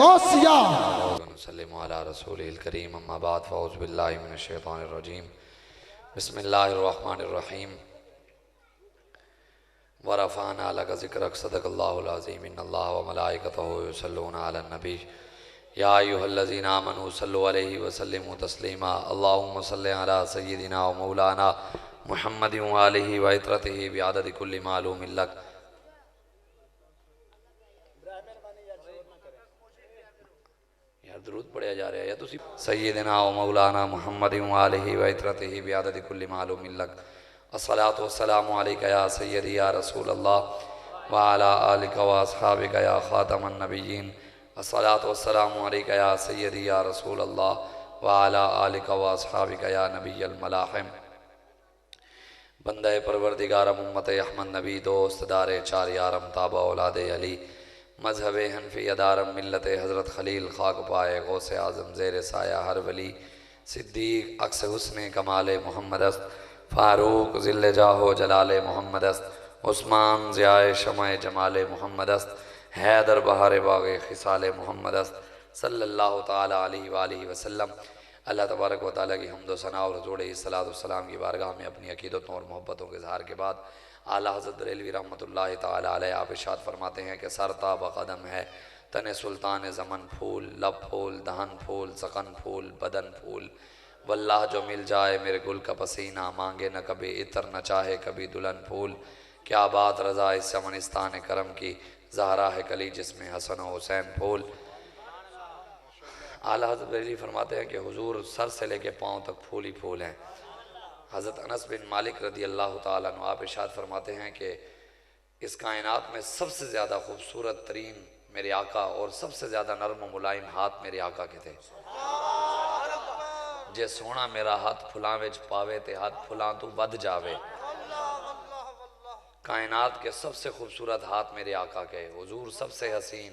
غوثیہ۔ وسلم علی رسول الکریم، اما بعد فاعوذ باللہ من الشیطان الرجیم، بسم اللہ الرحمن الرحیم۔ ورفعنا لک ذکرک، صدق اللہ العظیم، ان اللہ وملائکتہ یصلون علی النبی، یا ایھا الذین آمنوا صلوا علیہ وسلموا تسلیما، اللہم صل علی سیدنا و مولانا محمد وآلہ وعطرتہ بعدد کل معلوم لک۔ یار درود پڑھیا جا رہا ہے یا تسی؟ سیدنا و مولانا محمد وآلہ وعطرتہ بعدد کل معلوم لک، الصلاة والسلام علیکہ یا سیدی یا رسول اللہ وعلا آلکہ و اصحابکہ یا خاتم النبیین، الصلاة والسلام علیکہ یا سیدی یا رسول اللہ وعلا آلکہ و اصحابکہ یا نبی الملاحم۔ بندہ پروردگارم امت احمد نبی دوست دار چار یارم تابع اولاد علی، مذہب حنفی ادارم ملت حضرت خلیل، خاک پائے غوث اعظم زیر سایہ ہر ولی، صدیق عکس حسن کمال محمد است، فاروق ذل جاہ و جلال محمد است، عثمان ضیاء شمع جمال محمد است، حیدر بہار باغ خصال محمد است، صلی اللہ تعالی علیہ وآلہ وسلم۔ اللہ تبارک و تعالیٰ کی حمد و ثنا اور حضور علیہ السلام کی بارگاہ میں اپنی عقیدتوں اور محبتوں کے اظہار کے بعد اعلیٰ حضرت بریلوی رحمۃ اللہ تعالی علیہ آپ ارشاد فرماتے ہیں کہ سر تاب قدم ہے تن سلطان زمن پھول، لب پھول، دہن پھول، سخن پھول، بدن پھول، واللہ جو مل جائے میرے گل کا پسینہ، مانگے نہ کبھی عطر نہ چاہے کبھی دلہن پھول، کیا بات رضا اس چمنستان کرم کی، زہرا ہے کلی جس میں حسن و حسین پھول۔ اعلیٰ حضرت بریلوی فرماتے ہیں کہ حضور سر سے لے کے پاؤں تک پھول ہی پھول ہیں۔ حضرت انس بن مالک رضی اللہ تعالیٰ عنہ آپ ارشاد فرماتے ہیں کہ اس کائنات میں سب سے زیادہ خوبصورت ترین میرے آقا اور سب سے زیادہ نرم و ملائم ہاتھ میرے آقا کے تھے۔ جے سونا میرا ہاتھ پھلاں وچ پاوے تے ہاتھ پھلاں تو ود جاوے۔ کائنات کے سب سے خوبصورت ہاتھ میرے آقا کے، حضور سب سے حسین،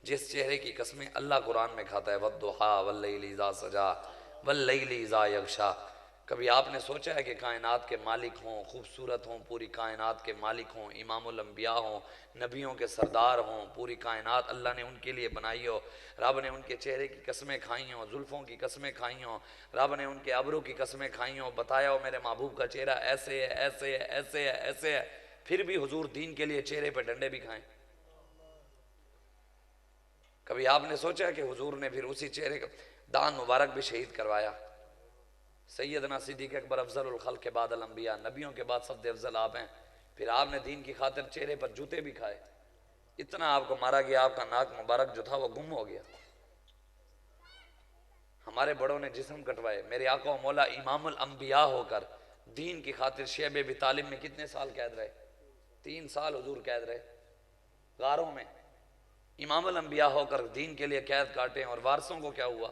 جس چہرے کی قسمیں اللہ قرآن میں کھاتا ہے وَالضُّحَىٰ وَاللَّيْلِ إِذَا سَجَىٰ وَاللَّيْلِ إِذَا يَغْشَىٰ۔ کبھی آپ نے سوچا ہے کہ کائنات کے مالک ہوں، خوبصورت ہوں، پوری کائنات کے مالک ہوں، امام الانبیاء ہوں، نبیوں کے سردار ہوں، پوری کائنات اللہ نے ان کے لیے بنائی ہو، رب نے ان کے چہرے کی قسمیں کھائی ہوں، زلفوں کی قسمیں کھائی ہوں، رب نے ان کے ابرو کی قسمیں کھائی ہوں، بتایا ہو میرے محبوب کا چہرہ ایسے ہے، ایسے ہے، ایسے ہے، ایسے ہے، پھر بھی حضور دین کے لیے چہرے پہ ڈنڈے بھی کھائیں۔ کبھی آپ نے سوچا کہ حضور نے پھر اسی چہرے کا دان مبارک بھی شہید کروایا۔ سیدنا صدیق اکبر افضل الخلق کے بعد الانبیاء، نبیوں کے بعد سب سے افضل آپ ہیں، پھر آپ نے دین کی خاطر چہرے پر جوتے بھی کھائے، اتنا آپ کو مارا گیا، آپ کا ناک مبارک جو تھا وہ گم ہو گیا۔ ہمارے بڑوں نے جسم کٹوائے، میرے آقا و مولا امام الانبیاء ہو کر دین کی خاطر شیب ابی طالب میں کتنے سال قید رہے؟ 3 سال حضور قید رہے غاروں میں۔ امام الانبیاء ہو کر دین کے لیے قید کاٹے، اور وارثوں کو کیا ہوا؟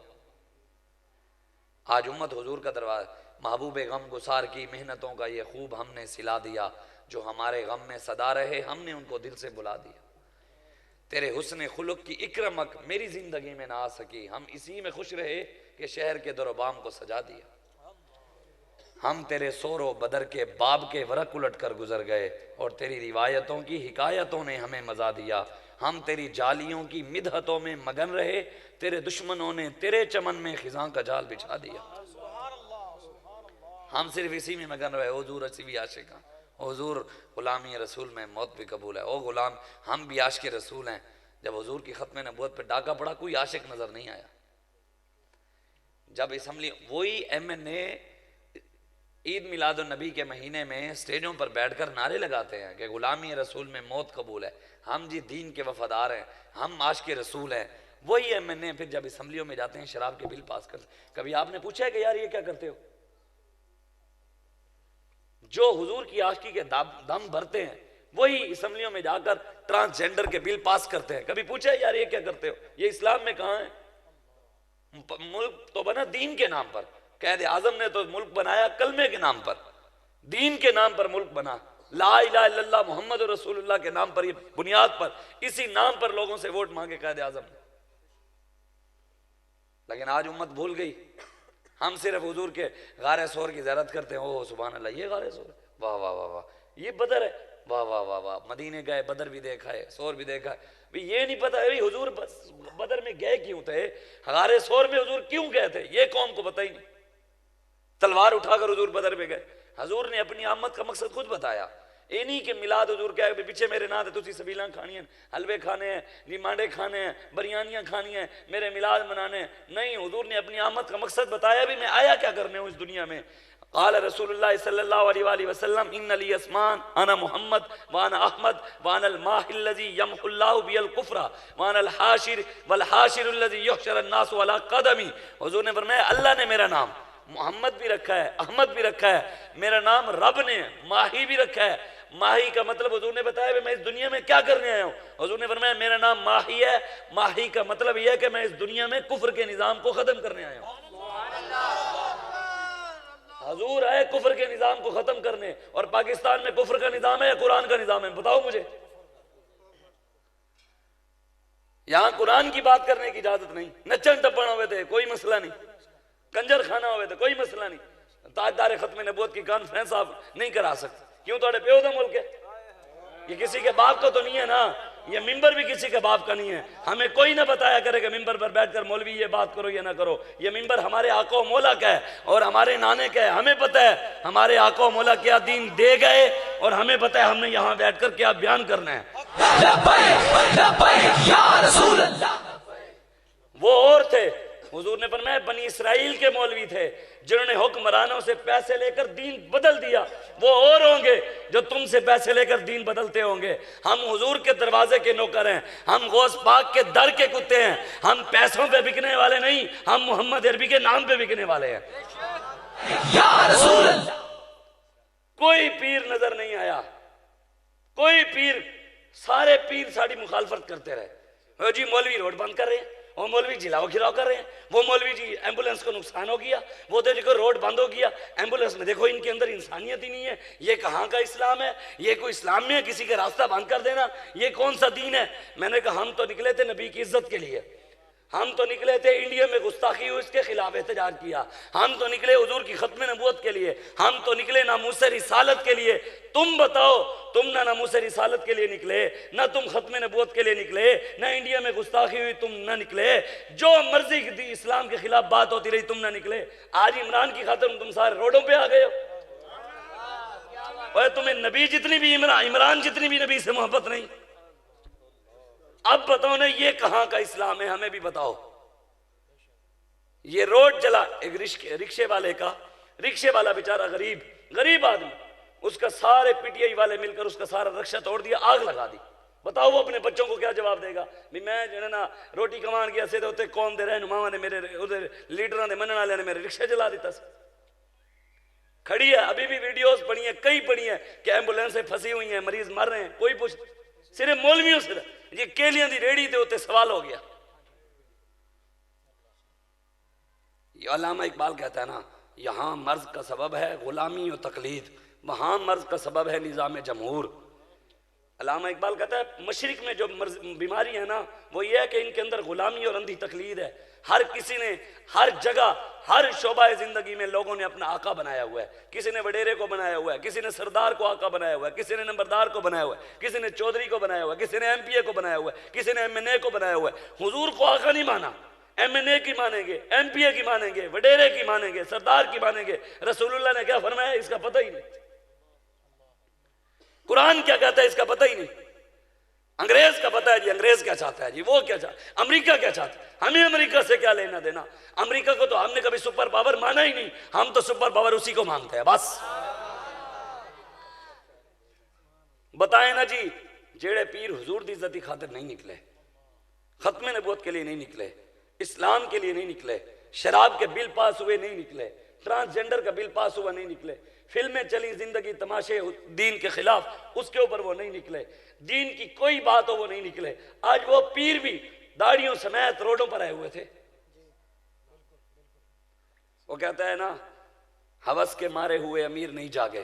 آج امت حضور کا دروازہ، محبوب غم گسار کی محنتوں کا یہ خوب ہم نے سلا دیا، جو ہمارے غم میں صدا رہے ہم نے ان کو دل سے بلا دیا۔ تیرے حسن خلق کی اکرمک میری زندگی میں نہ آ سکی، ہم اسی میں خوش رہے کہ شہر کے در و بام کو سجا دیا۔ ہم تیرے سور و بدر کے باب کے ورق الٹ کر گزر گئے، اور تیری روایتوں کی حکایتوں نے ہمیں مزا دیا۔ ہم تیری جالیوں کی مدحتوں میں مگن رہے، تیرے دشمنوں نے تیرے چمن میں خزاں کا جال بچھا دیا۔ ہم صرف اسی میں مگن رہے، حضور اسی بھی عاشق ہیں، حضور غلامی رسول میں موت بھی قبول ہے، او غلام ہم بھی عاشق رسول ہیں۔ جب حضور کی ختم نبوت پہ ڈاکہ پڑا کوئی عاشق نظر نہیں آیا۔ جب اسمبلی وہی ایم این اے عید میلاد النبی کے مہینے میں سٹیجوں پر بیٹھ کر نعرے لگاتے ہیں کہ غلامی رسول میں موت قبول ہے، ہم جی دین کے وفادار ہیں، ہم عاشق رسول ہیں، وہی ایم این اے پھر جب اسمبلیوں میں جاتے ہیں شراب کے بل پاس کرتے ہیں۔ کبھی آپ نے پوچھا ہے کہ یار یہ کیا کرتے ہو؟ جو حضور کی عاشقی کے دم بھرتے ہیں وہی اسمبلیوں میں جا کر ٹرانسجینڈر کے بل پاس کرتے ہیں۔ کبھی پوچھا ہے یار یہ کیا کرتے ہو؟ یہ اسلام میں کہاں ہے؟ ملک تو بنا دین کے نام پر، قائد اعظم نے تو ملک بنایا کلمے کے نام پر، دین کے نام پر ملک بنا، لا الہ الا اللہ محمد رسول اللہ کے نام پر، یہ بنیاد پر، اسی نام پر لوگوں سے ووٹ مانگے قائد اعظم نے۔ لیکن آج امت بھول گئی، ہم صرف حضور کے غار سور کی زیارت کرتے ہیں، اوہ سبحان اللہ یہ غار سور ہے، واہ واہ واہ واہ، یہ بدر ہے، واہ واہ واہ واہ، مدینے گئے بدر بھی دیکھا ہے، سور بھی دیکھا ہے، یہ نہیں پتا ہے حضور بدر میں گئے کیوں تھے، غار ثور میں حضور کیوں گئے تھے، یہ قوم کو پتہ ہی نہیں۔ تلوار اٹھا کر حضور بدر میں گئے، حضور نے اپنی آمد کا مقصد خود بتایا۔ یہ نہیں کہ میلاد حضور کیا ہے پیچھے میرے نام ہے تسی سبیلاں کھانی ہیں، حلوے کھانے ہیں، لیمانڈے کھانے ہیں، بریانیاں کھانی ہیں، میرے میلاد منانے ہیں، نہیں، حضور نے اپنی آمد کا مقصد بتایا بھی میں آیا کیا کرنے ہوں اس دنیا میں۔ قال رسول اللہ صلی اللہ علیہ وآلہ وسلم ان لی اسمان انا محمد وانا احمد وانا الماح الذی یمحو اللہ بی الکفر وانا الحاشر والحاشر الذی یحشر الناس علی قدمی۔ حضور نے فرمایا اللہ نے میرا نام محمد بھی رکھا ہے، احمد بھی رکھا ہے، میرا نام رب نے ماہی بھی رکھا ہے۔ ماہی کا مطلب حضور نے بتایا کہ میں اس دنیا میں کیا کرنے آیا ہوں۔ حضور نے فرمایا میرا نام ماہی ہے، ماہی کا مطلب یہ ہے کہ میں اس دنیا میں کفر کے نظام کو ختم کرنے آیا ہوں۔ حضور آئے کفر کے نظام کو ختم کرنے، اور پاکستان میں کفر کا نظام ہے یا قرآن کا نظام ہے، بتاؤ مجھے۔ یہاں قرآن کی بات کرنے کی اجازت نہیں، نچن ٹپن ہوئے تھے کوئی مسئلہ نہیں، کنجر خانہ ہوئے تھے کوئی مسئلہ نہیں، تاجدار ختم نبوت کی کانفرنس آپ نہیں کرا سکتے، کیوں؟ توڑے پیو دا ملک ہے، یہ کسی کے باپ کا تو نہیں ہے نا، یہ ممبر بھی کسی کے باپ کا نہیں ہے۔ ہمیں کوئی نہ بتایا کرے کہ ممبر پر بیٹھ کر مولوی یہ بات کرو یا نہ کرو، یہ ممبر ہمارے آقا و مولا کا ہے اور ہمارے نانے کا ہے، ہمیں پتہ ہے ہمارے آقا و مولا کیا دین دے گئے اور ہمیں پتہ ہے ہم نے یہاں بیٹھ کر کیا بیان کرنا ہے۔ وہ اور تھے، حضور نے فرمایا بنی اسرائیل کے مولوی تھے جنہوں نے حکمرانوں سے پیسے لے کر دین بدل دیا، وہ اور ہوں گے جو تم سے پیسے لے کر دین بدلتے ہوں گے۔ ہم حضور کے دروازے کے نوکر ہیں، ہم غوث پاک کے در کے کتے ہیں، ہم پیسوں پہ بکنے والے نہیں، ہم محمد عربی کے نام پہ بکنے والے ہیں۔ یا رسول اللہ۔ کوئی پیر نظر نہیں آیا، کوئی پیر، سارے پیر ساری مخالفت کرتے رہے۔ وہ جی مولوی روڈ بند کر رہے ہیں، وہ مولوی جلاؤ گھراؤ کر رہے ہیں، وہ مولوی جی ایمبولینس کو نقصان ہو گیا، وہ دیکھو روڈ بند ہو گیا، ایمبولینس میں دیکھو ان کے اندر انسانیت ہی نہیں ہے، یہ کہاں کا اسلام ہے؟ یہ کوئی اسلام میں ہے کسی کا راستہ بند کر دینا؟ یہ کون سا دین ہے؟ میں نے کہا ہم تو نکلے تھے نبی کی عزت کے لیے، ہم تو نکلے تھے انڈیا میں گستاخی ہوئی اس کے خلاف احتجاج کیا، ہم تو نکلے حضور کی ختم نبوت کے لیے، ہم تو نکلے ناموس رسالت کے لیے۔ تم بتاؤ، تم نہ ناموس رسالت کے لیے نکلے، نہ تم ختم نبوت کے لیے نکلے، نہ انڈیا میں گستاخی ہوئی تم نہ نکلے، جو مرضی کی اسلام کے خلاف بات ہوتی رہی تم نہ نکلے۔ آج عمران کی خاطر تم سارے روڈوں پہ آ گئے ہو، اور تمہیں نبی جتنی بھی عمران جتنی بھی نبی سے محبت نہیں۔ اب بتاؤ نا یہ کہاں کا اسلام ہے؟ ہمیں بھی بتاؤ۔ یہ روڈ چلا ایک رکشے والے کا، رکشے والا بیچارہ غریب آدمی، اس کا سارے پی ٹی آئی والے مل کر اس کا سارا رکشہ توڑ دیا، آگ لگا دی۔ بتاؤ وہ اپنے بچوں کو کیا جواب دے گا؟ میں جو ہے نا روٹی کمان گیا سے تے قوم دے رہنماواں نے میرے لیڈراں دے منن والے نے میرے رکشے جلا دیتا سی۔ کھڑی ہے ابھی بھی ویڈیوز پڑی ہیں، کئی پڑی ہیں کہ ایمبولینسیں پھنسی ہوئی ہیں، مریض مر رہے ہیں، کوئی پوچھ صرف مولویوں سے یہ کیلیاں دی ریڑی تے ہوتے سوال ہو گیا۔ یہ علامہ اقبال کہتا ہے نا، یہاں مرض کا سبب ہے غلامی و تقلید، وہاں مرض کا سبب ہے نظام جمہور۔ علامہ اقبال کہتا ہے مشرق میں جو بیماری ہے نا وہ یہ ہے کہ ان کے اندر غلامی اور اندھی تقلید ہے۔ ہر کسی نے ہر جگہ ہر شعبہ زندگی میں لوگوں نے اپنا آقا بنایا ہوا ہے، کسی نے وڈیرے کو بنایا ہوا ہے، کسی نے سردار کو آقا بنایا ہوا ہے، کسی نے نمبردار کو بنایا ہوا ہے، کسی نے چودھری کو بنایا ہوا ہے، کسی نے ایم پی اے کو بنایا ہوا ہے، کسی نے ایم این اے کو بنایا ہوا ہے۔ حضور کو آقا نہیں مانا، ایم این اے کی مانیں گے، ایم پی اے کی مانیں گے، وڈیرے کی مانیں گے، سردار کی مانیں گے۔ رسول اللہ نے کیا فرمایا اس کا پتہ ہی نہیں، قرآن کیا کہتا ہے اس کا پتہ ہی نہیں۔ انگریز کا پتہ ہے جی انگریز کیا چاہتا ہے جی، وہ کیا چاہتا ہے، امریکہ کیا چاہتا ہے، ہمیں امریکہ سے کیا لینا دینا؟ امریکہ کو تو ہم نے کبھی سپر پاور مانا ہی نہیں، ہم تو سپر پاور اسی کو مانتے ہیں بس۔ بتائیں نا جی، جیڑے پیر حضور دی عزت دی خاطر نہیں نکلے، ختم نبوت کے لیے نہیں نکلے، اسلام کے لیے نہیں نکلے، شراب کے بل پاس ہوئے نہیں نکلے، ٹرانسجنڈر کا بل پاس ہوا نہیں نکلے، فلمیں چلی زندگی تماشے دین کے خلاف اس کے اوپر وہ نہیں نکلے، دین کی کوئی بات ہو وہ نہیں نکلے۔ آج وہ پیر بھی داڑھیوں سمیت روڈوں پر آئے ہوئے تھے۔ وہ کہتا ہے نا ہوس کے مارے ہوئے امیر نہیں جاگے،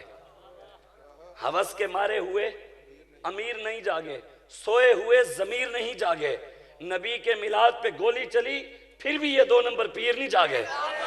ہوس کے مارے ہوئے امیر نہیں جاگے، سوئے ہوئے ضمیر نہیں جاگے، نبی کے میلاد پہ گولی چلی پھر بھی یہ 2 نمبر پیر نہیں جاگے۔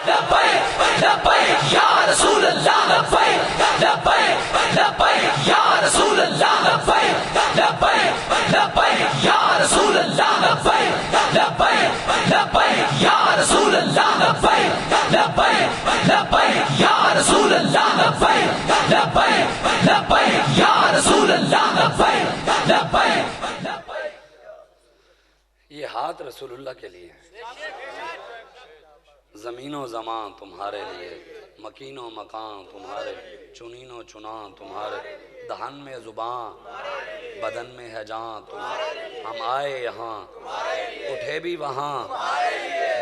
لبیک لبیک یا رسول اللہ لبیک لبیک لبیک یا رسول اللہ لبیک لبیک لبیک یا رسول اللہ لبیک لبیک لبیک یا رسول اللہ لبیک لبیک لبیک یا رسول اللہ لبیک لبیک لبیک یا رسول اللہ لبیک لبیک لبیک. یہ ہاتھ رسول اللہ کے لیے ہے. زمین و زمان تمہارے لیے، مکین و مکان تمہارے، چنین و چنان تمہارے، دہن میں زبان بدن میں ہے جان تمہارے. ہم آئے یہاں اٹھے بھی وہاں،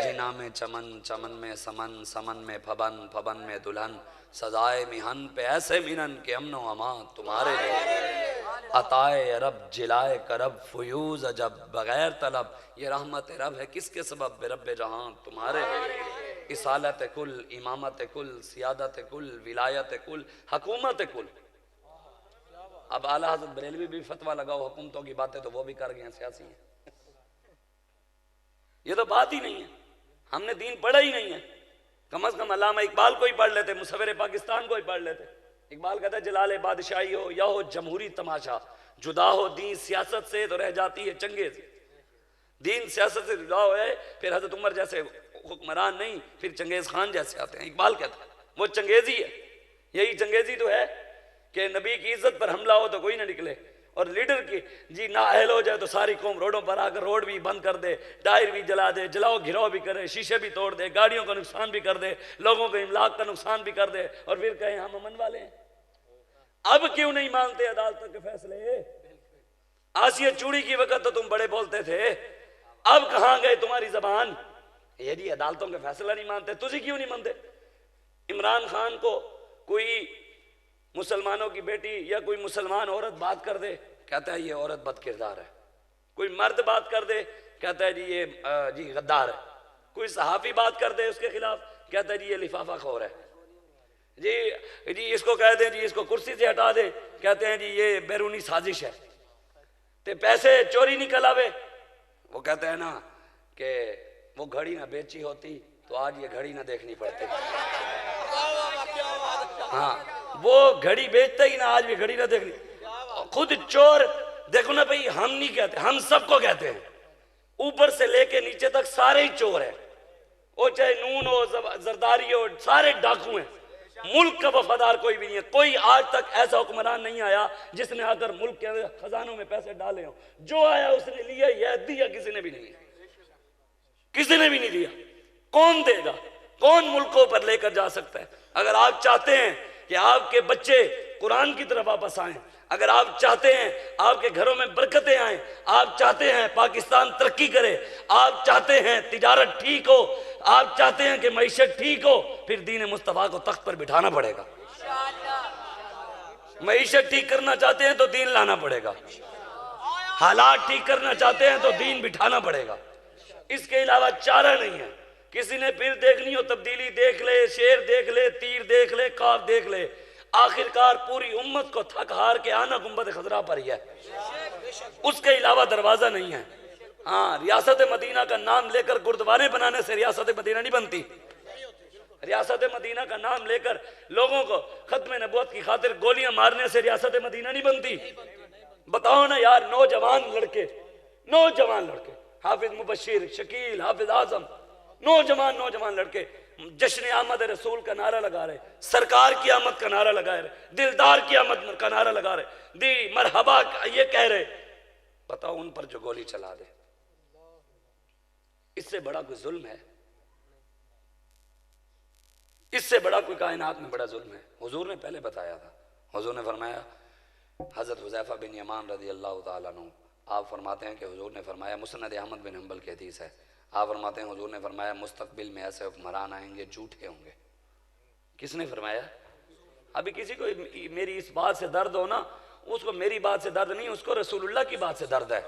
جنا میں چمن چمن میں سمن سمن میں پھبن پھبن میں دلہن، سزائے مہن پہ ایسے منن کہ امن و امان تمہارے لیے. عطائے رب جلائے کرب فیوز عجب بغیر طلب، یہ رحمت رب ہے کس کے سبب؟ بے رب جہان تمہارے لیے. اصالت کل، امامت کل، سیادت کل، ولایت کل، حکومت کل. اب اعلیٰ حضرت بریلوی بھی فتویٰ لگاؤ حکومتوں کی باتیں تو وہ بھی کر گئے ہیں، سیاسی ہیں. یہ تو بات ہی نہیں ہے. ہم نے دین پڑھا ہی نہیں ہے. کم از کم علامہ اقبال کو ہی پڑھ لیتے، مصور پاکستان کو ہی پڑھ لیتے. اقبال کہتا ہے جلال بادشاہی ہو یا ہو جمہوری تماشا، جدا ہو دین سیاست سے تو رہ جاتی ہے چنگیز. دین سیاست سے جدا ہوئے پھر حضرت عمر جیسے حکمران نہیں، پھر چنگیز خان جیسے آتے ہیں. اقبال کہتا ہے وہ چنگیزی ہے. یہی چنگیزی تو ہے کہ نبی کی عزت پر حملہ ہو تو کوئی نہ نکلے، اور لیڈر کی جی نااہل ہو جائے تو ساری قوم روڈوں پر آ کر روڈ بھی بند کر دے، ٹائر بھی جلا دے، جلاؤ گھراؤ بھی کرے، شیشے بھی توڑ دے، گاڑیوں کا نقصان بھی کر دے، لوگوں کے املاک کا نقصان بھی کر دے، اور پھر کہیں ہم امن والے ہیں. اب کیوں نہیں مانتے عدالتوں کے فیصلے؟ آسیہ چوڑی کی وقت تو تم بڑے بولتے تھے، اب کہاں گئے تمہاری زبان؟ یہ جی عدالتوں کے فیصلہ نہیں مانتے. تجھے کیوں نہیں مانتے؟ عمران خان کو کوئی مسلمانوں کی بیٹی یا کوئی مسلمان عورت بات کر دے، کہتا ہے یہ عورت بد کردار ہے. کوئی مرد بات کر دے، کہتا ہے جی یہ جی غدار ہے. کوئی صحافی بات کر دے اس کے خلاف، کہتا ہے جی یہ لفافہ خور ہے. جی اس کو کہہ دیں جی اس کو کرسی سے ہٹا دیں، کہتے ہیں جی یہ بیرونی سازش ہے. تے پیسے چوری نکل آوے، وہ کہتے ہیں نا کہ وہ گھڑی نہ بیچی ہوتی تو آج یہ گھڑی نہ دیکھنی پڑتی. ہاں وہ گھڑی بیچتا ہی نہ آج بھی گھڑی نہ دیکھنی. خود چور دیکھو نا بھئی، ہم نہیں کہتے، ہم سب کو کہتے ہیں، اوپر سے لے کے نیچے تک سارے ہی چور ہیں. وہ چاہے نون ہو زرداری ہو، سارے ڈاکو ہیں. ملک کا وفادار کوئی بھی نہیں ہے. کوئی آج تک ایسا حکمران نہیں آیا جس نے آ کر ملک کے خزانوں میں پیسے ڈالے ہوں. جو آیا اس نے لیا، یہ دیا کسی نے بھی نہیں، کسی نے بھی نہیں دیا. کون دے گا؟ کون ملکوں پر لے کر جا سکتا ہے؟ اگر آپ چاہتے ہیں کہ آپ کے بچے قرآن کی طرف واپس آئیں، اگر آپ چاہتے ہیں آپ کے گھروں میں برکتیں آئیں، آپ چاہتے ہیں پاکستان ترقی کرے، آپ چاہتے ہیں تجارت ٹھیک ہو، آپ چاہتے ہیں کہ معیشت ٹھیک ہو، پھر دین مصطفیٰ کو تخت پر بٹھانا پڑے گا. معیشت ٹھیک کرنا چاہتے ہیں تو دین لانا پڑے گا. حالات ٹھیک کرنا چاہتے ہیں تو دین بٹھانا پڑے گا. اس کے علاوہ چارہ نہیں ہے. کسی نے پھر دیکھنی ہو تبدیلی دیکھ لے، شیر دیکھ لے، تیر دیکھ لے، کاف دیکھ لے. آخرکار پوری امت کو تھک ہار کے آنا گنبد خضرا پر ہی ہے. اس کے علاوہ دروازہ نہیں ہے. ہاں ریاست مدینہ کا نام لے کر گردوارے بنانے سے ریاست مدینہ نہیں بنتی. ریاست مدینہ کا نام لے کر لوگوں کو ختم نبوت کی خاطر گولیاں مارنے سے ریاست مدینہ نہیں بنتی. بتاؤ نا یار، نوجوان لڑکے حافظ مبشر، شکیل، حافظ اعظم، نوجوان لڑکے جشن آمد رسول کا نعرہ لگا رہے، سرکار کی آمد کا نعرہ لگا رہے، دلدار کی آمد کا نعرہ لگا رہے، دی مرحبا یہ کہہ رہے. بتاؤ ان پر جو گولی چلا دے، اس سے بڑا کوئی ظلم ہے؟ اس سے بڑا کوئی کائنات میں بڑا ظلم ہے؟ حضور نے پہلے بتایا تھا. حضور نے فرمایا، حضرت حذیفہ بن یمان رضی اللہ تعالیٰ عنہ آپ فرماتے ہیں کہ حضور نے فرمایا، مسند احمد بن حنبل کی حدیث ہے، آپ فرماتے ہیں حضور نے فرمایا مستقبل میں ایسے حکمران آئیں گے جھوٹے ہوں گے. کس نے فرمایا؟ ابھی کسی کو میری اس بات سے درد ہو نا، اس کو میری بات سے درد نہیں، اس کو رسول اللہ کی بات سے درد ہے.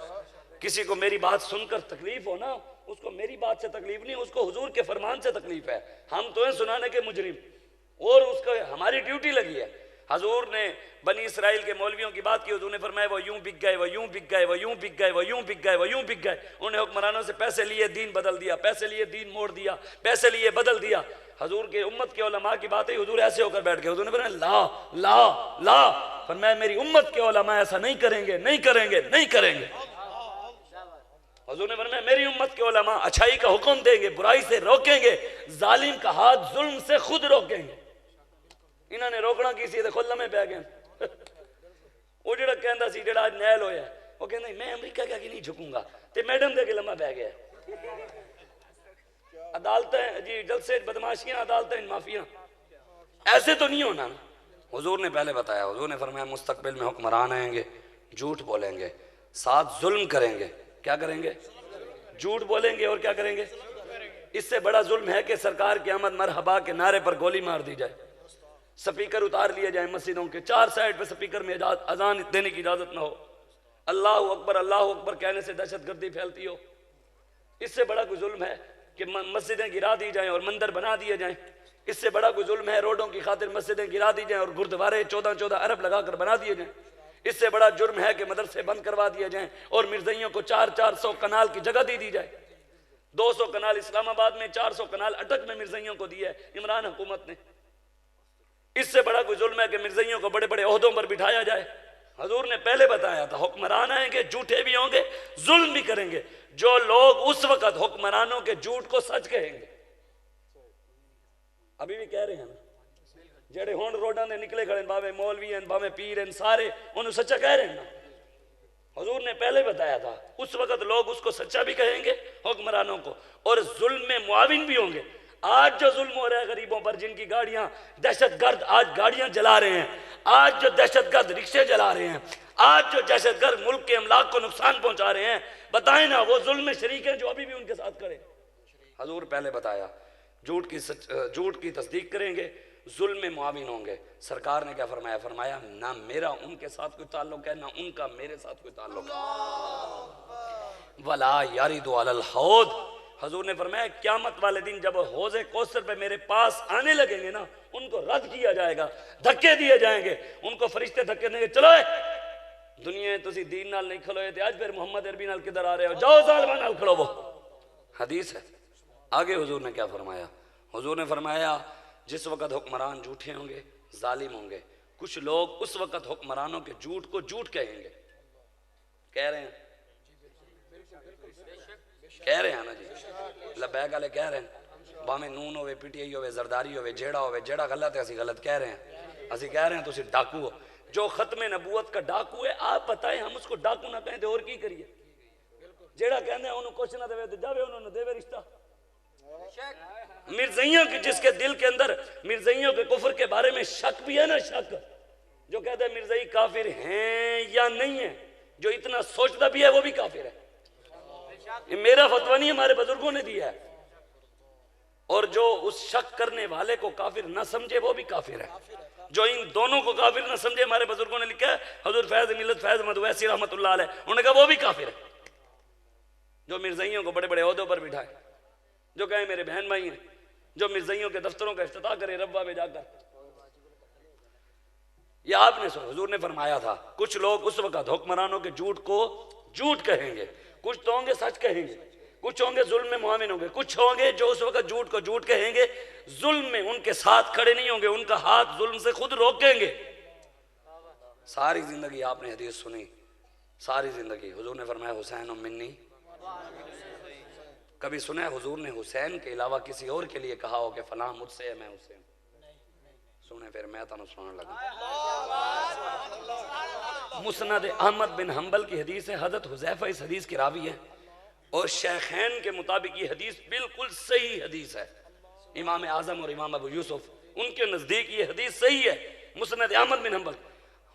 کسی کو میری بات سن کر تکلیف ہو نا، اس کو میری بات سے تکلیف نہیں، اس کو حضور کے فرمان سے تکلیف ہے. ہم تو ہیں سنانے کے مجرم، اور اس کو ہماری ڈیوٹی لگی ہے. حضور نے بنی اسرائیل کے مولویوں کی بات کی، حضور نے فرمایا وہ یوں بک گئے، وہ یوں بک گئے، وہ یوں بک گئے، وہ یوں بک گئے، وہ یوں بک گئے. انہیں حکمرانوں سے پیسے لیے، دین بدل دیا، پیسے لیے، دین موڑ دیا، پیسے لیے، بدل دیا. حضور کے امت کے علماء کی بات ہے، حضور ایسے ہو کر بیٹھ گئے. حضور نے فرمایا لا لا لا، فرمایا میری امت کے علماء ایسا نہیں کریں گے، نہیں کریں گے، نہیں کریں گے. حضور نے فرمایا میری امت کے علماء اچھائی کا حکم دیں گے، برائی سے روکیں گے، ظالم کا ہاتھ ظلم سے خود روکیں گے. انہوں نے روکنا کی سی تے خلا میں پہ گئے. وہ جڑا کہندا سی جڑا آج نیل ہویا وہ کہندا میں امریکہ کے نہیں جھکوں گا تے میڈم دے کے لمحہ پہ گیا. عدالتیں جی جلسے بدماشیاں، عدالتیں مافیاں، ایسے تو نہیں ہونا. حضور نے پہلے بتایا، حضور نے فرمایا مستقبل میں حکمران آئیں گے، جھوٹ بولیں گے، ساتھ ظلم کریں گے. کیا کریں گے؟ جھوٹ بولیں گے اور کیا کریں گے؟ اس سے بڑا ظلم ہے کہ سرکار کی آمد مرحبا کے نعرے پر گولی مار دی جائے، سپیکر اتار لیے جائیں مسجدوں کے، 4 سائڈ پہ سپیکر میں اذان دینے کی اجازت نہ ہو، اللہ اکبر کہنے سے دہشت گردی پھیلتی ہو. اس سے بڑا کوئی ظلم ہے کہ مسجدیں گرا دی جائیں اور مندر بنا دیے جائیں. اس سے بڑا کوئی ظلم ہے روڈوں کی خاطر مسجدیں گرا دی جائیں اور گردوارے 14 ارب لگا کر بنا دیے جائیں. اس سے بڑا جرم ہے کہ مدرسے بند کروا دیے جائیں اور مرزائیوں کو 400 کنال کی جگہ دی جائے. 200 کنال اسلام آباد میں، 400 کنال اٹک میں مرزائیوں کو دی ہے عمران حکومت نے. اس سے بڑا کوئی ظلم ہے کہ مرزائیوں کو بڑے بڑے عہدوں پر بٹھایا جائے. حضور نے پہلے بتایا تھا حکمران آئیں گے، جھوٹے بھی ہوں گے، ظلم بھی کریں گے. جو لوگ اس وقت حکمرانوں کے جھوٹ کو سچ کہیں گے، ابھی بھی کہہ رہے ہیں نا، جڑے ہون روڈاں دے نکلے کھڑے باوے مولوی ہیں باوے پیر ہیں، سارے انہوں سچا کہہ رہے ہیں نا. حضور نے پہلے بتایا تھا اس وقت لوگ اس کو سچا بھی کہیں گے حکمرانوں کو، اور ظلم میں معاون بھی ہوں گے. آج جو ظلم ہو رہا ہے غریبوں پر، جن کی گاڑیاں دہشت گرد آج گاڑیاں جلا رہے ہیں، آج جو دہشت گرد رکشے جلا رہے ہیں، آج جو دہشت گرد ملک کے املاک کو نقصان پہنچا رہے ہیں، بتائیں نا وہ ظلم میں شریک ہیں جو ابھی بھی ان کے ساتھ کریں. حضور پہلے بتایا جھوٹ کی تصدیق کریں گے، ظلم میں معاون ہوں گے. سرکار نے کیا فرمایا؟ فرمایا نہ میرا ان کے ساتھ کوئی تعلق ہے، نہ ان کا میرے ساتھ کوئی تعلق ہے. وَلَا يَرِدُ عَلَى الْحَوْضِ. حضور نے فرمایا قیامت والے دن جب حوض کوثر پہ میرے پاس آنے لگیں گے نا، ان کو رد کیا جائے گا، دھکے دیے جائیں گے. ان کو فرشتے دھکے دیں گے، چلو دنیا تسی دین نال نہیں کھلوئے تھے، آج پھر محمد عربی نال کدھر آ رہے ہو، جاؤ ظالمان نال کھڑو. وہ حدیث ہے. آگے حضور نے کیا فرمایا؟ حضور نے فرمایا جس وقت حکمران جھوٹے ہوں گے، ظالم ہوں گے، کچھ لوگ اس وقت حکمرانوں کے جھوٹ کو جھوٹ کہیں گے. کہہ رہے ہیں نا جی، لبیک والے کہہ رہے ہیں، باہیں نون ہوئے، پی ٹی آئی ہوئے، زرداری ہوئے، جیڑا غلط ہے اسی غلط کہہ رہے ہیں. اسی کہہ رہے ہیں تسی ڈاکو ہو. جو ختم نبوت کا ڈاکو ہے آپ بتائیں، ہم اس کو ڈاکو نہ کہیں تو اور کی کریے؟ جیڑا کہنے ہیں انہوں کچھ نہ دے تو جاوے انہوں نے دے رشتہ. مرزائیوں کی جس کے دل کے اندر مرزائیوں کے کفر کے بارے میں شک بھی ہے نا، شک، جو کہتے ہیں مرزائی کافر ہیں یا نہیں ہیں، جو اتنا سوچتا بھی ہے وہ بھی کافر ہے. یہ میرا فتویٰ نہیں، ہمارے بزرگوں نے دیا ہے. اور جو اس شک کرنے والے کو کافر نہ سمجھے وہ بھی کافر ہے. جو ان دونوں کو کافر نہ سمجھے، ہمارے بزرگوں نے لکھا ہے، حضور فیض ملت فیض احمد اویسی رحمۃ اللہ علیہ، انہوں نے کہا وہ بھی کافر ہے. جو مرزائیوں کو بڑے بڑے عہدوں پر بٹھائے، جو کہیں میرے بہن بھائی ہیں، جو مرزائیوں کے دفتروں کا افتتاح کرے ربوہ میں جا کر. یہ آپ نے حضور نے فرمایا تھا کچھ لوگ اس وقت حکمرانوں کے جھوٹ کو جھوٹ کہیں گے، کچھ تو ہوں گے سچ کہیں گے، کچھ ہوں گے ظلم میں معاون ہوں گے، کچھ ہوں گے جو اس وقت جھوٹ کو جھوٹ کہیں گے، ظلم میں ان کے ساتھ کھڑے نہیں ہوں گے، ان کا ہاتھ ظلم سے خود روکیں گے. ساری زندگی آپ نے حدیث سنی، ساری زندگی حضور نے فرمایا حسین منی. کبھی سنا ہے حضور نے حسین کے علاوہ کسی اور کے لیے کہا ہو کہ فلاں مجھ سے ہے میں اس سے؟ سنے پھر میں تانوں سنان لگا. مسند احمد بن حنبل کی حدیث ہے، حضرت حذیفہ اس حدیث کی راوی ہے، اور شیخین کے مطابق یہ حدیث بالکل صحیح حدیث ہے. امام اعظم اور امام ابو یوسف ان کے نزدیک یہ حدیث صحیح ہے. مسند احمد بن حنبل،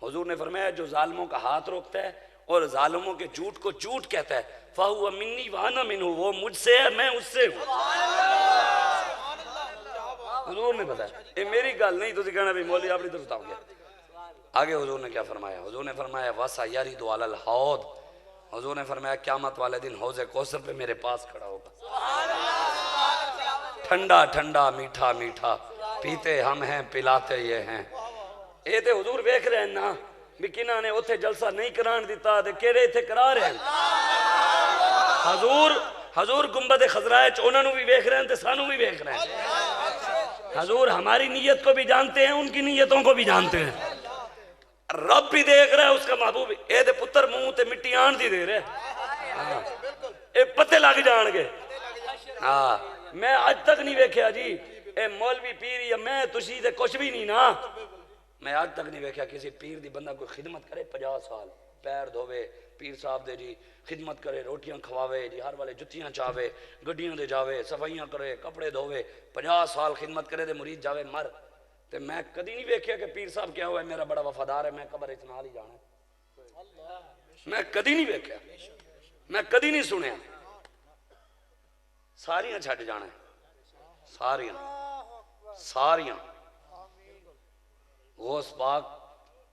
حضور نے فرمایا جو ظالموں کا ہاتھ روکتا ہے اور ظالموں کے جھوٹ کو جھوٹ کہتا ہے، فَهُوَ مِنِّي وَأَنَا مِنْهُ، وہ مجھ سے ہے میں اس سے ہوں. حضور نے بتایا، یہ میری گل نہیں، تو کہنا بھی مولوی اپنی طرف اٹھاؤ گیا. آگے حضور نے کیا فرمایا؟ حضور نے فرمایا وَسَيَرِدُ عَلَى الْحَوْضِ. حضور نے فرمایا قیامت والے دن حوض کوثر پہ میرے پاس کھڑا ہوگا. ٹھنڈا ٹھنڈا میٹھا میٹھا، پیتے ہم ہیں پلاتے یہ ہیں. یہ تے حضور ویکھ رہے ہیں نا بھی کنہاں نے اتھے جلسہ نہیں کران دیتا تے کیڑے اتھے کرا رہے ہیں حضور گنبد خضراء انہوں نے بھی ویکھ رہے ہیں تے سانو بھی ویکھ رہے ہیں حضور ہماری نیت کو بھی جانتے ہیں ان کی نیتوں کو بھی جانتے ہیں رب بھی دیکھ رہا ہے اس کا محبوب بھی اے دے پتر منہ تے مٹی آن دی دے رہے اے پتے لگ جان گے میں آج تک نہیں ویکھیا جی اے مولوی پیر یا میں تسی تے کچھ بھی نہیں نا میں آج تک نہیں ویکھیا کسی پیر دی بندہ کوئی خدمت کرے 50 سال پیر دھوے پیر صاحب دے جی خدمت کرے روٹیاں کھواوے جی ہر والے جتیاں چاوے گڈیاں دے جاوے صفائیاں کرے کپڑے دھوے 50 سال خدمت کرے دے مرید جاوے مر تے میں کدی نہیں ویکھیا کہ پیر صاحب کیا ہوا ہے میرا بڑا وفادار ہے میں قبر اتنا ہی جانا میں کدی نہیں ویکھیا میں کدی نہیں سنیا ساریاں چھٹ جانا ساریاں غوث پاک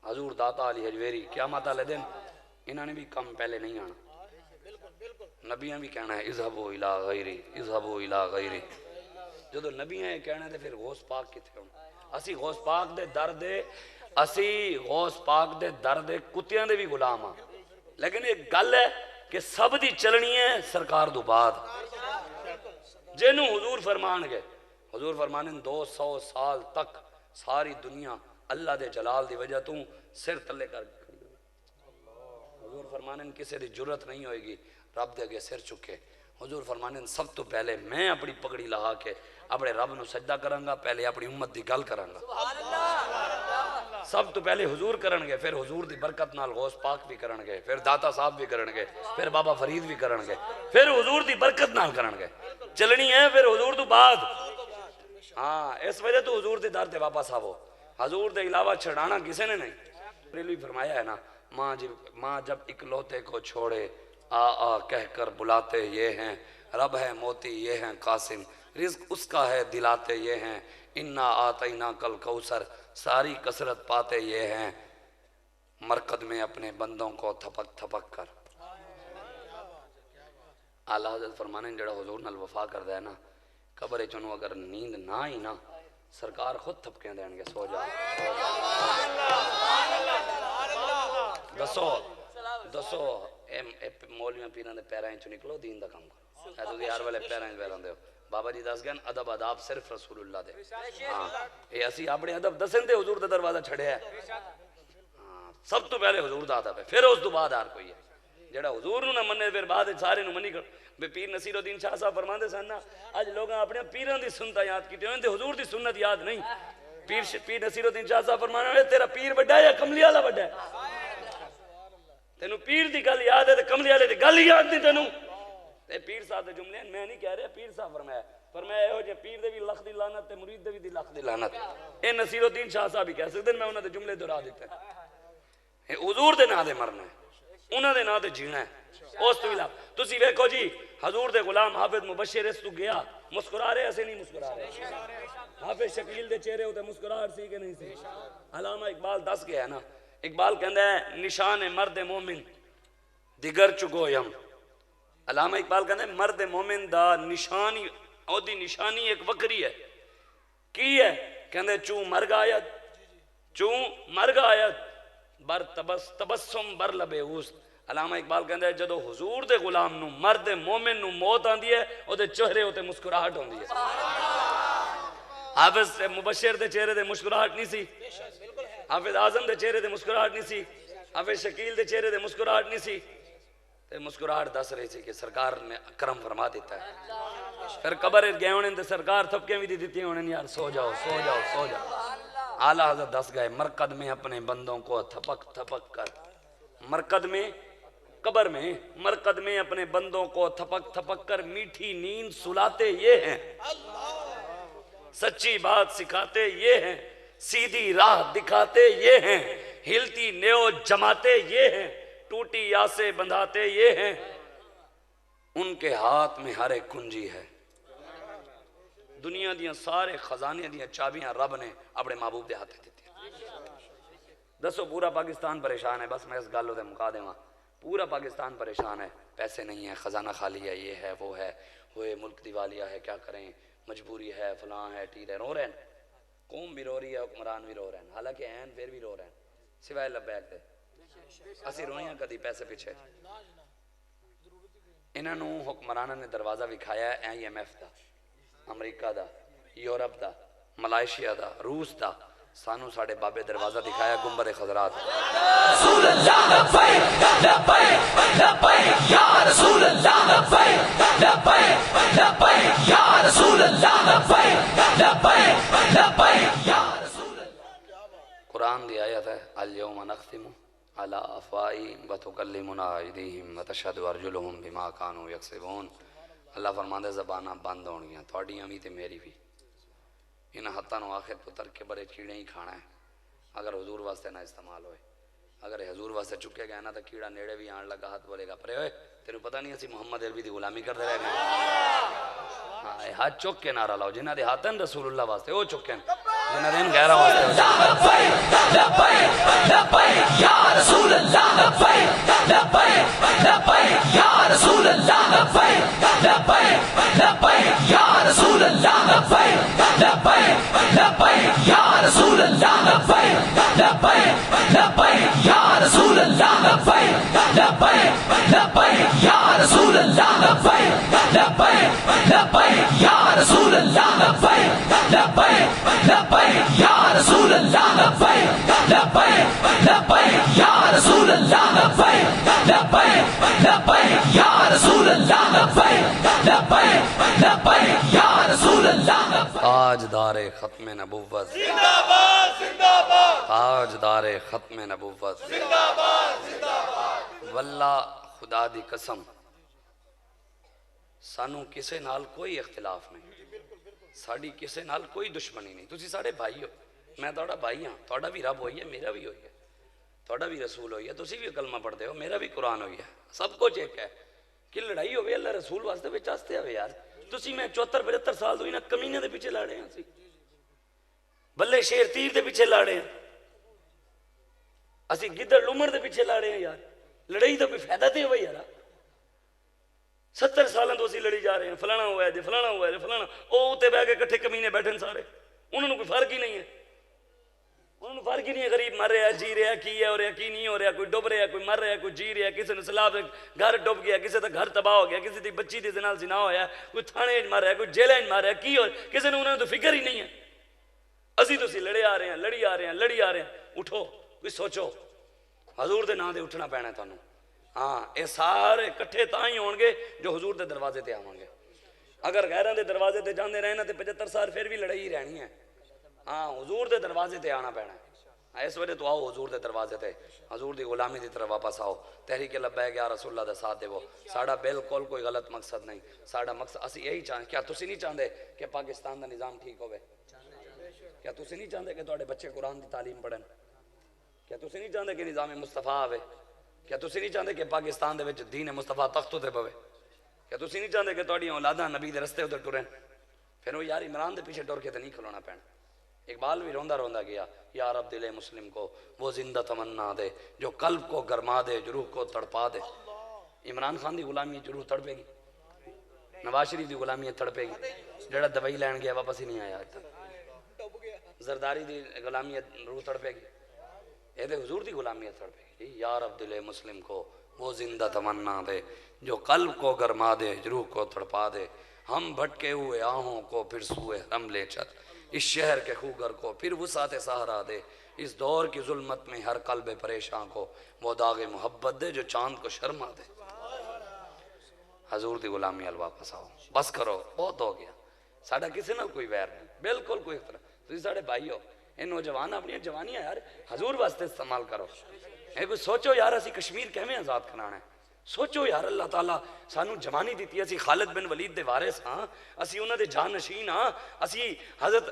حضور داتا علی حجویری قیامت والے دن انہوں نے بھی کم پہلے نہیں آنا نبیاں بھی کہنا ہے اذهبوا الى غیری اذهبوا الى غیری جدو نبیاں یہ کہنا ہے تو پھر غوث پاک کتنے ہوں اسی غوث پاک دے درد کتیاں دے بھی غلام ہاں لیکن ایک گل ہے کہ سب دی چلنی ہے سرکار دو بعد جنوں حضور فرمان گے حضور فرمانے 200 سال تک ساری دنیا اللہ دے جلال دی وجہ تو سر تلے کر حضور فرمانے کسی دی جرت نہیں ہوئے گی رب دے اگے سر چکے حضور فرمانے سب تو پہلے میں اپنی پگڑی لہا کے اپنے رب نو سجدہ کرنگا پہلے اپنی امت دی گل کرنگا سب تو پہلے حضور کرنگے پھر حضور دی برکت نال غوث پاک بھی کرنگے پھر داتا صاحب بھی کرنگے پھر بابا فرید بھی کرنگے پھر حضور دی برکت نال کرنگے چلنی ہے پھر حضور تو بعد ہاں اس وجہ تو حضور دے در تے واپس آو حضور دے علاوہ چھڑانا کسے نے نہیں پریلوی فرمایا ہے نا ماں جب اکلوتے کو چھوڑے آ کہہ کر بلاتے یہ ہیں رب ہے موتی یہ ہیں قاسم رزق اس کا ہے دلاتے یہ ہیں انا آتینا کل کوثر ساری کثرت پاتے یہ ہیں مرکد میں اپنے بندوں کو تھپک تھپک کر اعلیٰ حضرت فرمانے جڑا حضور نال وفا کر دے نا قبر چنو اگر نیند نہ ہی نا سرکار خود تھپکیں دیں گے سو جا دسو مولویاں پیران دے پیرائیں چو نکلو دین دا کام کرو اے تو دیار والے پیرائیں پیران دے ہو بابا جی دس گئن ادب اداب صرف رسول اللہ دے اے اسی اپنے ادب دسن دے حضور دا دروازہ چھڑے ہے سب تو پہلے حضور دا ادب ہے پھر اس تو بعد آر کوئی ہے جڑا حضور نو نہ منے پھر بعد سارے نو منی کر بے پیر نصیر الدین شاہ صاحب فرماندے سن نا اج لوگ اپنے پیران دی سنت یاد کیتے ہیں تے حضور دی سنت یاد نہیں پیر نصیر الدین شاہ صاحب فرمانے تیرا پیر بڑا ہے یا کملی والا بڑا ہے تینوں پیر دی گل یاد ہے تے کملی والے دی گل یاد نہیں تینوں تے پیر صاحب دے جملے میں نہیں کہہ رہا پیر صاحب فرمایا اے ہو جے پیر دے بھی لکھ دی لعنت تے مرید دے بھی لکھ دی لعنت اے نصیر الدین شاہ صاحب ہی کہہ سکدے میں انہاں دے جملے دہرا دیتے ہیں حضور دے نام دے مرنا ہے انہاں دے نام تے جینا ہے اس تو علاوہ تسی ویکھو جی حضور دے غلام حافظ مبشر اس تو گیا مسکرا رہے ایسے نہیں مسکرا رہے حافظ شکیل دے چہرے ہوتے مسکراہٹ سی کہ نہیں سی علامہ اقبال دس گیا ہے نا اقبال کہندا ہے نشان مرد مومن دیگر چگویم علامہ اقبال کہندا ہے مرد مومن دا نشانی او دی نشانی ایک وکری ہے کی ہے کہندا ہے چوں مرگ آیت بر تبسم بر لبے اوست علامہ اقبال کہندا ہے جدو حضور دے غلام نو مرد مومن نو موت آندی ہے او دے چہرے ہوتے مسکراہٹ ہوندی ہے حافظ مبشر دے چہرے دے مسکراہٹ نہیں سی حافظ اعظم دے چہرے دے مسکراہٹ نہیں سی حافظ شکیل دے چہرے دے مسکراہٹ نہیں سی تے مسکراہٹ دس رہی سی کہ سرکار نے کرم فرما دیتا ہے پھر قبر گئے ہونے تے سرکار تھپکیں بھی دیتی ہونے یار سو جاؤ اعلیٰ حضرت دس گئے مرکد میں اپنے بندوں کو تھپک تھپک کر مرکد میں قبر میں مرکد میں اپنے بندوں کو تھپک تھپک کر میٹھی نیند سلاتے یہ ہیں سچی بات سکھاتے یہ ہیں سیدھی راہ دکھاتے یہ ہیں ہلتی نیو جماتے یہ ہیں ٹوٹی آسے بندھاتے یہ ہیں ان کے ہاتھ میں ہر ایک کنجی ہے دنیا دیاں سارے خزانے دیاں چابیاں رب نے اپنے محبوب دے ہاتھ دیتی دسو پورا پاکستان پریشان ہے بس میں اس گالوں دے مکا دے پورا پاکستان پریشان ہے پیسے نہیں ہیں خزانہ خالی ہے یہ ہے وہ ہے ہوئے ملک دیوالیہ ہے کیا کریں مجبوری ہے فلاں ہے ٹیر ہے رو رہے ہیں قوم بھی رو رہی ہے, حکمران بھی رو رہے ہیں, حالانکہ این پھر بھی رو رہے ہیں سوائے لبیک دے. اسی روئیاں کدی پیسے پیچھے. انہاں نو حکمرانہ نے دروازہ وکھایا ہے IMF دا, امریکہ دا, یورپ دا, ملائیشیا دا, روس دا. سانو ساڑھے بابے دروازہ دکھایا گنبد خضرات. رسول اللہ لبیک لبیک لبیک یا رسول اللہ لبیک لبیک لبیک یا رسول اللہ لبیک لبیک لبیک یا رسول اللہ. قرآن دی آیت ہے الیوم نختم علی افواہہم وتکلمنا ایدیہم وتشہد ارجلہم بما کانوا یکسبون. اللہ فرماندے زباناں بند ہون گیاں تھوڑیاں بھی تے میری بھی. انہاں ہتھاں نو آخر پتر کے بڑے کیڑے ہی کھانا ہے اگر حضور واسطے نہ استعمال ہوئے. اگر حضور واسطے چکے گئے نا تو کیڑا نیڑے بھی آن لگا ہاتھ بولے گا پرے ہوئے تیرے پتہ نہیں اسی محمد عربی دی غلامی کرتے رہ گئے. ہاں ہاتھ چک کے نعرہ لاؤ جنہاں دے ہاتھن رسول اللہ واسطے وہ چکیں, جنہاں دے غیرہ واسطے لبیک لبیک لبیک یا رسول اللہ لبیک لبیک لبیک یا رسول اللہ لبیک لبیک لبیک یا رسول اللہ لبیک لبیک لبیک یا رسول اللہ لبیک لبیک لبیک یا رسول اللہ لبیک لبیک لبیک یا رسول اللہ لبیک لبیک لبیک یا رسول اللہ لبیک لبیک لبیک یا رسول اللہ لبیک لبیک لبیک یا رسول اللہ لبیک لبیک لبیک یا رسول اللہ لبیک لبیک لبیک یا رسول اللہ لبیک. تاجدار ختم نبوت زندہ باد زندہ باد تاجدار ختم نبوت. زندہ باد زندہ باد. واللہ خدا دی قسم سانو کسے نال کوئی اختلاف نہیں, ساڑی کسے نال کوئی دشمنی نہیں. تسی ساڑے بھائی ہو, میں توڑا بھائی ہاں, توڑا بھی رب ہوئی ہے, میرا بھی ہوئی ہے, توڑا بھی رسول ہوئی ہے, تسی بھی کلمہ پڑھ دے ہو, میرا بھی قرآن ہوئی ہے, سب کچھ ایک ہے. کہ لڑائی ہوئے اللہ رسول واسطے بھی چاستے ہوئے یار. تسی میں 74-75 سال ہوئی نا کمینے دے پیچھے لڑے ہیں سی, بلے شیر تیر دے پیچھے لڑے ہیں, اسی گدڑ لمر دے پیچھے لڑے ہیں یار. لڑائی تو کوئی فائدہ تے ہوئی یار. 70 سالوں تو اسی لڑی جا رہے ہیں, فلانا ہوا ہے جی, فلانا ہوا ہے جی, فلانا او تے بہ کے کٹھے کمینے بیٹھے ہیں سارے, انہوں نے کوئی فرق ہی نہیں ہے. انہوں نے فرق ہی نہیں ہے, غریب مر رہا ہے, جی رہا ہے, کی ہے ہو رہا ہے, کی نہیں ہو رہا, کوئی ڈوب رہا ہے, کوئی مر رہا ہے, کوئی جی رہا ہے, کسی نے سیلاب گھر ڈوب گیا, کسی کا گھر تباہ ہو گیا, کسی دی بچی دی زنا زنا ہویا ہے, کوئی تھانے مر رہا ہے, کوئی جیلیں مر رہا ہے, کی ہو کسی نے, انہوں نے تو فکر ہی نہیں ہے. اسی تو اسی لڑے آ رہے ہیں, لڑی آ رہے ہیں, لڑی آ رہے ہیں. اٹھو کوئی سوچو, حضور دے نام دے اٹھنا پینا ہے تانوں. ہاں اے سارے کٹھے تاں ہی ہون گے جو حضور دے دروازے تے آواں گے. اگر غیراں دے دروازے تے جاندے رہنا تے 75 سال پھر بھی لڑائی رہنی ہے. ہاں حضور دے دروازے تے آنا پینا ہے. اس وجہ تو آؤ حضور دے دروازے تے, حضور دی غلامی دی طرف واپس آؤ. تحریک لبیک یا رسول اللہ دا ساتھ دے وہ. ساڑا بالکل کوئی غلط مقصد نہیں. ساڑا مقصد اسی یہی چاہتے. کیا تسی نہیں چاہتے کہ پاکستان دا نظام ٹھیک ہوئے؟ کیا تسی نہیں چاہتے کہ تواڈے بچے قرآن دی تعلیم پڑھن؟ کیا تسی نہیں چاہتے کہ نظام مصطفیٰ آوے؟ کیا تسی نہیں چاہتے کہ پاکستان دے وچ دین مصطفیٰ تخت تے پوے؟ کیا تسی نہیں چاہتے کہ تواڈیاں اولاداں نبی دے رستے تے ٹرن؟ پھر وہ یار عمران دے پیچھے ٹر کے تے نہیں کھلونا پینا. اقبال بھی روندا روندا گیا, یا رب دل مسلم کو وہ زندہ تمنا دے جو قلب کو گرما دے, جو روح کو تڑپا دے. عمران خان دی غلامی جو روح تڑپے گی, نواز شریف دی غلامی تڑپے گی, جڑا دوائی لین گیا واپس ہی نہیں آیا, زرداری دی غلامی روح تڑپے گی, اے دے حضور دی غلامی تڑپے گی. یا رب دل مسلم کو وہ زندہ تمنا دے جو قلب کو گرما دے, جو روح کو تڑپا دے. ہم بھٹکے ہوئے آہوں کو پھر سوئے حرم لے چل, اس شہر کے خوگر کو پھر وسعت سہارا دے. اس دور کی ظلمت میں ہر قلب پریشان کو وہ داغ محبت دے جو چاند کو شرما دے. حضور دی غلامی ال واپس آؤ, بس کرو, بہت ہو گیا. ساڈا کسی نال کوئی ویر نہیں, بالکل کوئی اختلاف. تسی ساڈے بھائی ہو, اے نوجوان اپنی جوانیاں یار حضور واسطے استعمال کرو. اے کوئی سوچو یار اسی کشمیر کیویں آزاد کرانا ہے. سوچو یار اللہ تعالیٰ سانو جوانی دیتی, اسی خالد بن ولید دے وارث ہاں, اسی انہاں دے جانشین ہاں, اسی حضرت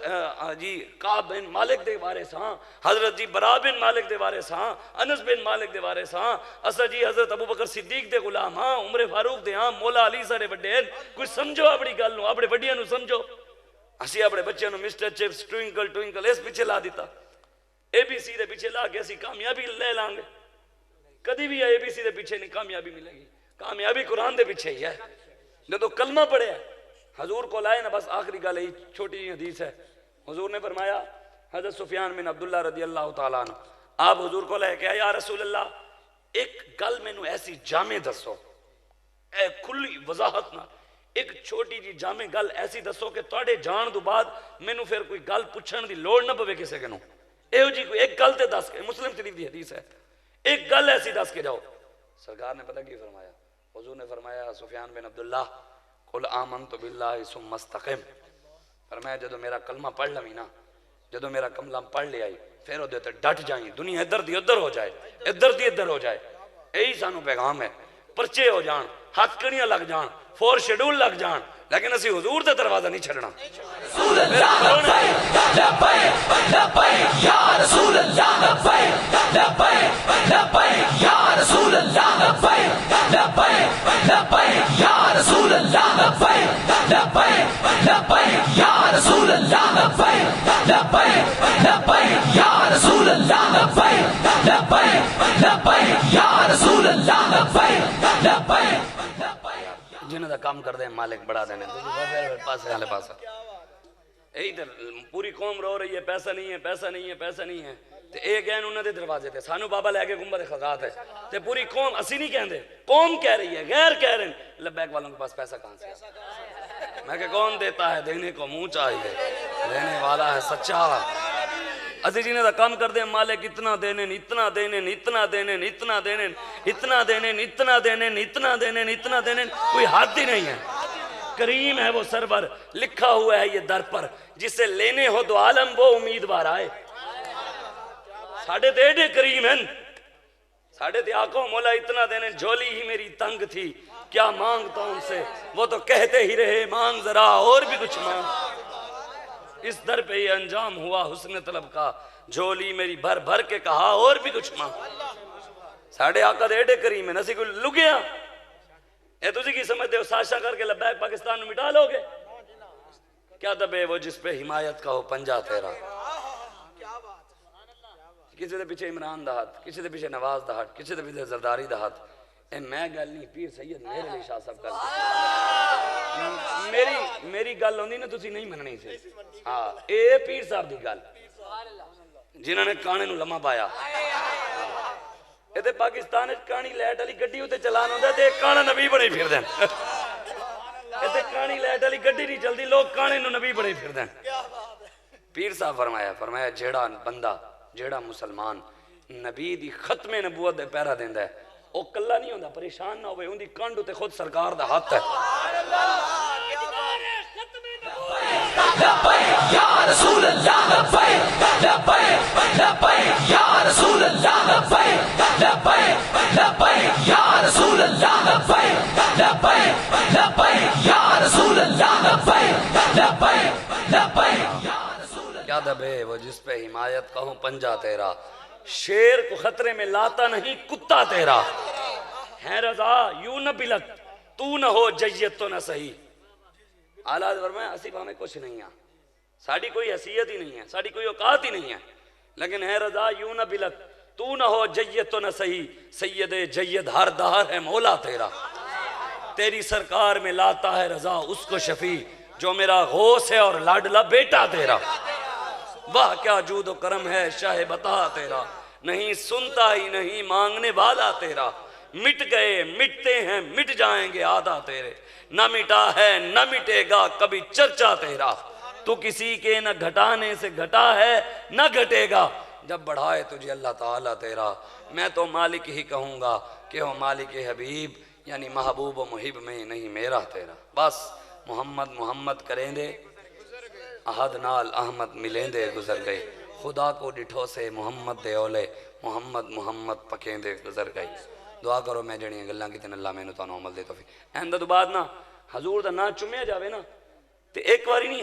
جی کعب بن مالک دے وارث ہاں, حضرت جی برا بن مالک دے وارث ہاں, انس بن مالک دے وارث ہاں, اسا جی حضرت ابو بکر صدیق دے غلام ہاں, عمر فاروق دے ہاں, مولا علی سارے بڑے ہیں. کوئی سمجھو اپنی گل نو, اپنے بڑیاں نو سمجھو. اسی اپنے بچے نو مسٹر چپس ٹوئنکل ٹوئنکل اس پیچھے لا دیتا, ABC دے پیچھے لا کے اسی کامیابی لے لیں گے. کدی بھی ABC دے پیچھے نہیں کامیابی ملے گی. کامیابی قرآن دے پیچھے ہی ہے. جب کلمہ پڑھے حضور کو لائے نا, بس آخری گل ہے چھوٹی حدیث ہے. حضور نے فرمایا حضرت سفیان بن عبداللہ رضی اللہ تعالیٰ عنہ آپ حضور کو لے کے آئے، یا رسول اللہ ایک گل مینو ایسی جامع دسو، اے کھلی وضاحت نہ ایک چھوٹی جی جامع گل ایسی دسو کہ تواڈے جان تو بعد مینو پھر کوئی گل پوچھن دی لوڑ نہ پوے کسے کنوں، ایہو جی کوئی ایک گل تے دس کے، مسلم شریف دی حدیث ہے، ایک گل ایسی دس کے جاؤ۔ سرکار نے پتہ کی فرمایا؟ حضور نے فرمایا سفیان بن عبداللہ قل آمنت باللہ ثم استقم، فرمایا جدو میرا کلمہ پڑھ لوی نا، جدو میرا کلمہ پڑھ لے آئی پھر وہ دیتے ڈٹ جائیں، دنیا ادھر دی ادھر ہو جائے، ادھر دی ادھر ہو جائے، یہی سانو پیغام ہے، پرچے ہو جان، ہاتھ کڑیاں لگ جان، فور شیڈول لگ جان، لیکن اسی حضور دے دروازہ نہیں چھڑنا۔ رسول اللہ لبیک لبیک لبیک یا رسول اللہ لبیک لبیک لبیک یا رسول اللہ لبیک لبیک لبیک یا رسول اللہ لبیک لبیک لبیک یا رسول اللہ لبیک لبیک لبیک یا رسول اللہ لبیک لبیک لبیک یا رسول اللہ لبیک لبیک جنہوں دا کام کر دیں مالک بڑھا دینے پاسے والے پاسا، یہی تو پوری قوم رو رہی ہے پیسہ نہیں ہے پیسہ نہیں ہے پیسہ نہیں ہے، تے اے گئے انہوں دے دروازے تے سانو بابا لے کے گنبد خضرات ہے، تے پوری قوم اسی نہیں کہندے، قوم کہہ رہی ہے، غیر کہہ رہے ہیں لبیک والوں کے پاس پیسہ کہاں سے ہے؟ میں کہ کون دیتا ہے دینے کو منہ چاہیے، دینے والا ہے سچا۔ اسی جنہیں دا کام کر دیں مالک اتنا دینے اتنا دینے اتنا دینے اتنا دینے اتنا دینے اتنا دینے اتنا دینے اتنا دینے، کوئی حد ہی نہیں ہے۔ کریم ہے وہ سرور، لکھا ہوا ہے یہ در پر، جسے لینے ہو دو عالم وہ امیدوار آئے۔ ساڑھے دے دے کریم ہیں، ساڑھے دے آنکھوں مولا اتنا دینے، جھولی ہی میری تنگ تھی کیا مانگتا ان سے، وہ تو کہتے ہی رہے مانگ ذرا اور بھی کچھ مانگ۔ اس در پہ یہ انجام ہوا حسن طلب کا، جھولی میری بھر بھر کے کہا اور بھی کچھ مانگ۔ ساڑھے آقا دے ایڈے کریم ہے، نسی کوئی لگیا اے تجھے کی سمجھتے ہو ساشا کر کے لبیک پاکستان میں مٹا لو گے؟ کیا دبے وہ جس پہ حمایت کا ہو پنجا تیرا، کسی دے پیچھے عمران دا ہاتھ، کسی دے پیچھے نواز دا ہاتھ، کسی دے پیچھے زرداری دا ہاتھ، اے میں گل نہیں پیر سید میرے لئے شاہ صاحب کرتے میری گل ہوندی نا تسی نہیں مننی سے، ہاں اے پیر صاحب دی گل جنہوں نے کانے نو لمحہ پایا، اے تے پاکستان کانی لیٹ علی گڈی ہوتے چلان ہوندہ تے کانا نبی بڑے پھر دیں، اے تے کانی لیٹ علی گڈی نہیں چل دی لوگ کانے نو نبی بڑے پھر دیں۔ پیر صاحب فرمایا جیڑا بندہ جیڑا مسلمان نبی دی ختم نبوت دے پیرا دیندہ ہے وہ کلا نہیں ہوندہ، پریشان نہ ہوئے، ان دی کانڈ تے خود سرکار دا ہاتھ ہے۔ لبیک یا رسول اللہ لبیک لبیک لبیک یا رسول اللہ لبیک لبیک لبیک یا رسول اللہ لبیک لبیک لبیک یا رسول اللہ لبیک لبیک لبیک یا رسول اللہ۔ کیا دبے وہ جس پہ حمایت کا ہو پنجا تیرا، شیر کو خطرے میں لاتا نہیں کتا تیرا، ہے رضا یوں نہ بلک تو نہ ہو جیت تو نہ صحیح۔ اعلیٰ فرمایا اسی ہمیں کچھ نہیں ہے، ساڑھی کوئی حیثیت ہی نہیں ہے، ساڑھی کوئی اوقات ہی نہیں ہے، لیکن ہے رضا یوں نہ بلک تو نہ ہو جیت تو نہ صحیح، سید جید ہر دہر ہے مولا تیرا، تیری سرکار میں لاتا ہے رضا اس کو شفیع جو میرا غوث ہے اور لاڈلا بیٹا تیرا۔ واہ کیا جود و کرم ہے شاہ بتا تیرا، نہیں سنتا ہی نہیں مانگنے والا تیرا، مٹ گئے مٹتے ہیں مٹ جائیں گے آدھا تیرے، نہ مٹا ہے نہ مٹے گا کبھی چرچا تیرا، تو کسی کے نہ گھٹانے سے گھٹا ہے نہ گھٹے گا، جب بڑھائے تجھے اللہ تعالیٰ تیرا، میں تو مالک ہی کہوں گا کہ ہو مالک حبیب، یعنی محبوب و محب میں نہیں میرا تیرا۔ بس محمد محمد کریں دے احد نال احمد ملیں دے گزر گئے، خدا کو ڈٹھو سے محمد دے اولے محمد محمد پکیں دے گزر گئے۔ دعا کرو میں جڑیاں گلاں کیتے اللہ میں نو تانوں عمل دے توفیق۔ احمد بعد نا حضور دا نا چومیا جاوے نا تے ایک واری نہیں